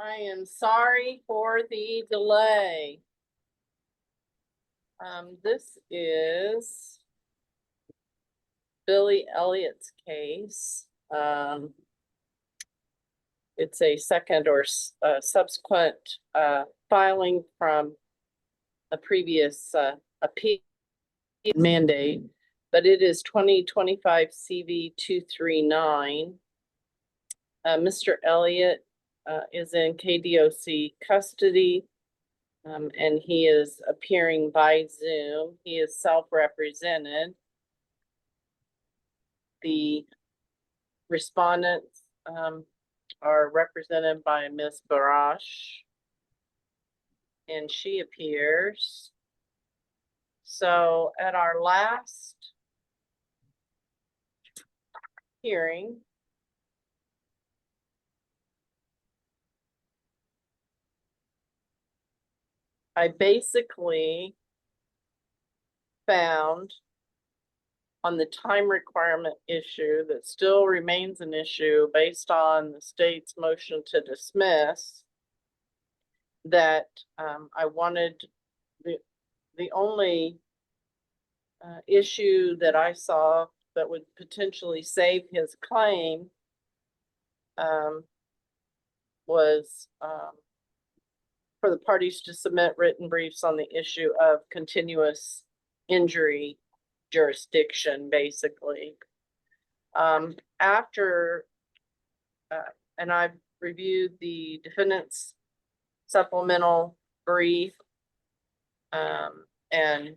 I am sorry for the delay. This is Billy Elliott's case. It's a second or subsequent filing from a previous appeal mandate, but it is 2025 CV 239. Mr. Elliott is in KDOC custody, and he is appearing by Zoom. He is self-represented. The respondents are represented by Ms. Barash, and she appears. So at our last hearing, I basically found on the time requirement issue that still remains an issue based on the state's motion to dismiss, that I wanted the only issue that I saw that would potentially save his claim was for the parties to submit written briefs on the issue of continuous injury jurisdiction, basically. After, and I've reviewed the defendant's supplemental brief, and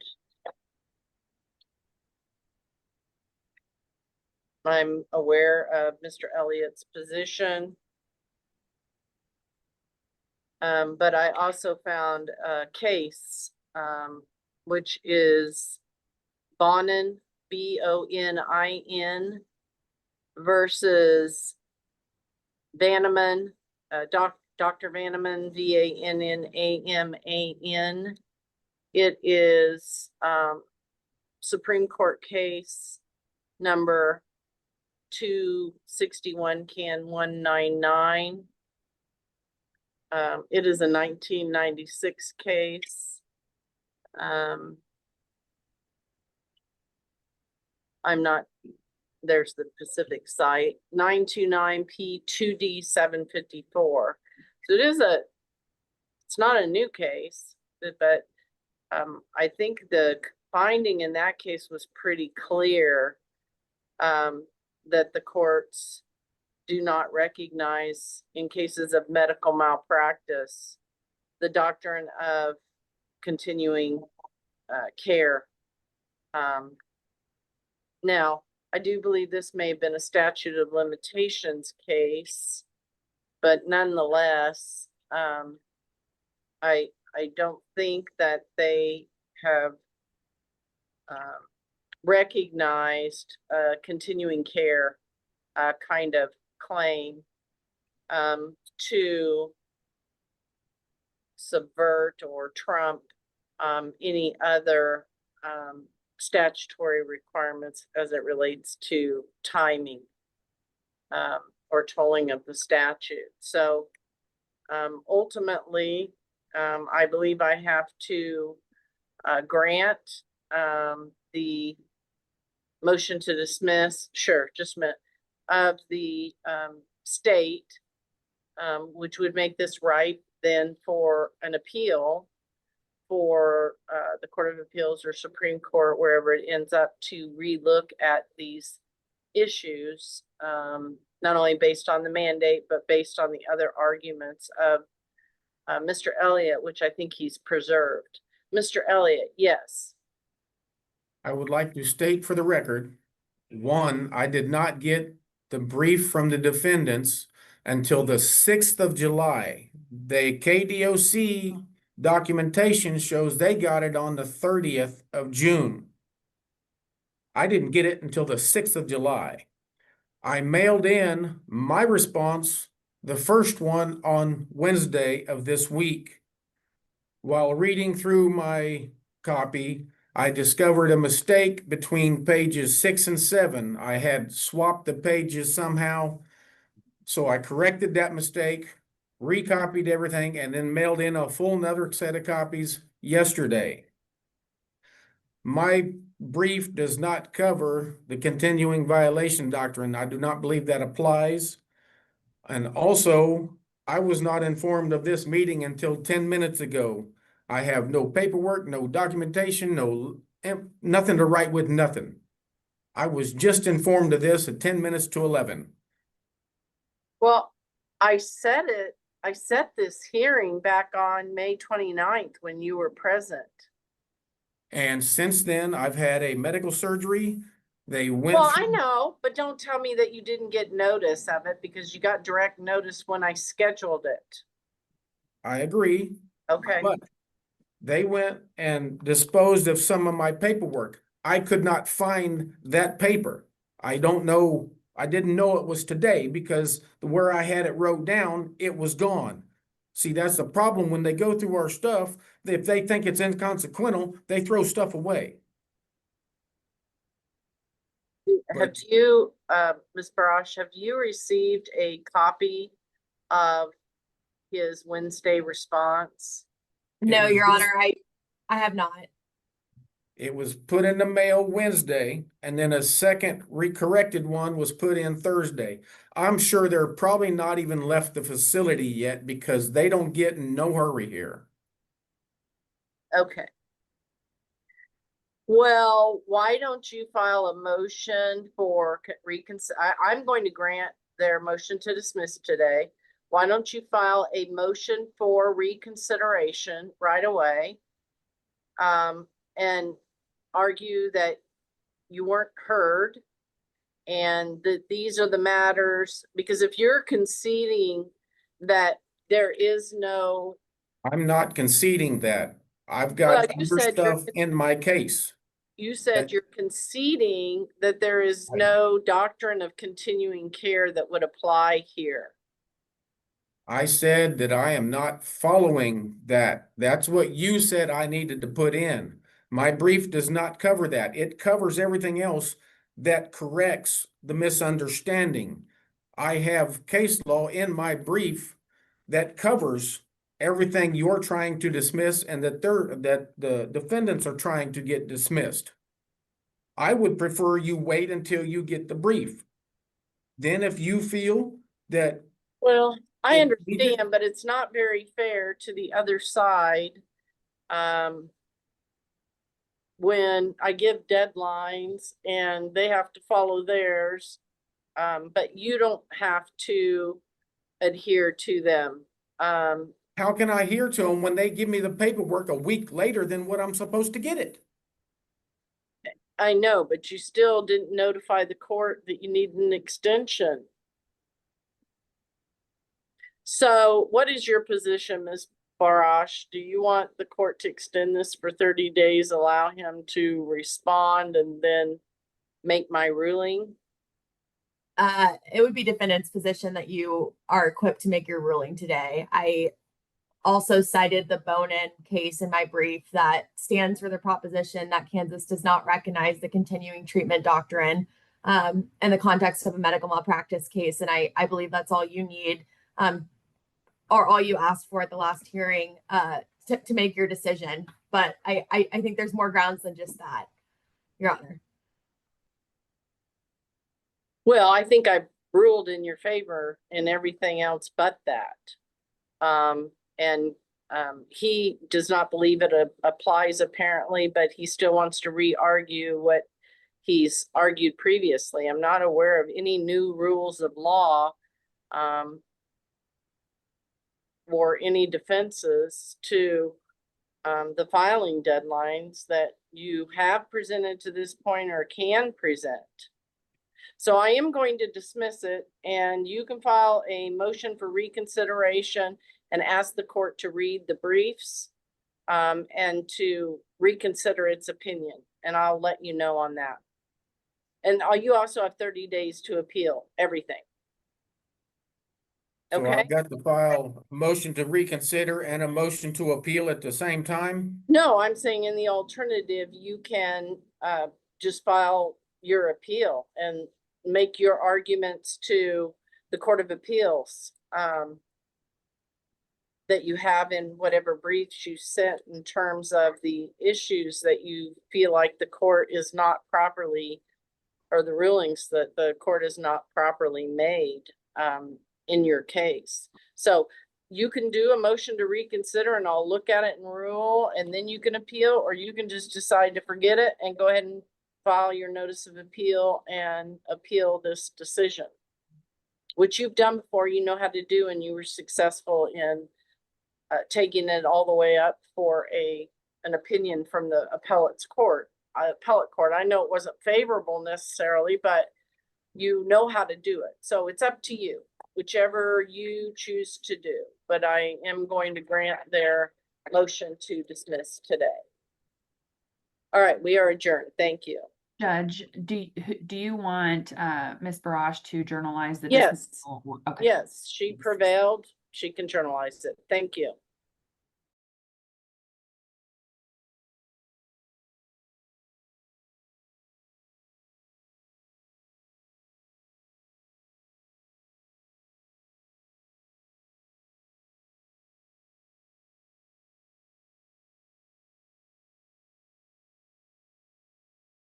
I'm aware of Mr. Elliott's position. But I also found a case, which is Bonin, B-O-N-I-N versus Vanaman, Dr. Vanaman, V-A-N-N-A-M-A-N. It is Supreme Court case number 261 can 199. It is a 1996 case. I'm not, there's the Pacific site, 929P2D754. So it is it's not a new case, but I think the finding in that case was pretty clear, that the courts do not recognize, in cases of medical malpractice, the doctrine of continuing care. Now, I do believe this may have been a statute of limitations case, but nonetheless, I don't think that they have recognized continuing care kind of claim to subvert or trump any other statutory requirements as it relates to timing or tolling of the statute. So ultimately, I believe I have to grant the motion to dismiss, just a minute, of the state, which would make this right then for an appeal for the Court of Appeals or Supreme Court, wherever it ends up, to relook at these issues, not only based on the mandate, but based on the other arguments of Mr. Elliott, which I think he's preserved. Mr. Elliott, yes. I would like to state for the record, one, I did not get the brief from the defendants until the 6th of July. The KDOC documentation shows they got it on the 30th of June. I didn't get it until the 6th of July. I mailed in my response, the first one, on Wednesday of this week. While reading through my copy, I discovered a mistake between pages 6 and 7. I had swapped the pages somehow, so I corrected that mistake, recopied everything, and then mailed in a full another set of copies yesterday. My brief does not cover the continuing violation doctrine. I do not believe that applies. And also, I was not informed of this meeting until 10 minutes ago. I have no paperwork, no documentation, nothing to write with, nothing. I was just informed of this at 10 minutes to 11. Well, I set this hearing back on May 29th when you were present. And since then, I've had a medical surgery. They went Well, I through, know, but don't tell me that you didn't get notice of it because you got direct notice when I scheduled it. I agree, Okay, but they went and disposed of some of my paperwork. I could not find that paper. I don't know, I didn't know it was today because where I had it wrote down, it was gone. See, that's the problem when they go through our stuff. If they think it's inconsequential, they throw stuff away. have you, Ms. Barash, have you received a copy of his Wednesday response? No, was Your just- Honor, I have not. It was put in the mail Wednesday, and then a second recorrected one was put in Thursday. I'm sure they're probably not even left the facility yet because they don't get in no hurry here. Okay. Well, why don't you file a motion for I'm going to grant their motion to dismiss today. Why don't you file a motion for reconsideration right away? And argue that you weren't heard and that these are the matters, because if you're conceding that there is no. I'm not conceding that. I've Well, got you other said you're- stuff in my case. You said That- you're conceding that there is I- no doctrine of continuing care that would apply here. I said that I am not following that. That's what you said I needed to put in. My brief does not cover that. It covers everything else that corrects the misunderstanding. I have case law in my brief that covers everything you're trying to dismiss and that the defendants are trying to get dismissed. I would prefer you wait until you get the brief. Then if you feel that Well, I It- understand, but it's not very fair to the other side. When I give deadlines and they have to follow theirs, but you don't have to adhere to them. how can I hear to them when they give me the paperwork a week later than what I'm supposed to get it? I know, but you still didn't notify the court that you need an extension. So what is your position, Ms. Barash? Do you want the court to extend this for 30 days, allow him to respond and then make my ruling? It would be defendant's position that you are equipped to make your ruling today. I also cited the Bonin case in my brief that stands for the proposition that Kansas does not recognize the continuing treatment doctrine in the context of a medical malpractice case. And I believe that's all you need, or all you asked for at the last hearing to make your decision. But I think there's more grounds than just that, Your Honor. Well, I think I ruled in your favor in everything else but that. He does not believe it applies apparently, but he still wants to re-argue what he's argued previously. I'm not aware of any new rules of law or any defenses to the filing deadlines that you have presented to this point or can present. So I am going to dismiss it, and you can file a motion for reconsideration and ask the court to read the briefs and to reconsider its opinion, and I'll let you know on that. And you also have 30 days to appeal everything. So Okay? I've got to file a motion to reconsider and a motion to appeal at the same time. No, I'm saying in the alternative, you can just file your appeal and make your arguments to the Court of Appeals. that you have in whatever briefs you sent in terms of the issues that you feel like the court is not properly, or the rulings that the court is not properly made in your case. So you can do a motion to reconsider and I'll look at it and rule, and then you can appeal, or you can just decide to forget it and go ahead and file your notice of appeal and appeal this decision, which you've done before, you know how to do, and you were successful in taking it all the way up for an opinion from the appellate court. I know it wasn't favorable necessarily, but you know how to do it. So it's up to you, whichever you choose to do. But I am going to grant their motion to dismiss today. All right, we are adjourned. Thank you. Judge, do you want Ms. Barash to journalize the Yes. dismissal? Okay. Yes, she prevailed. She can journalize it. Thank you.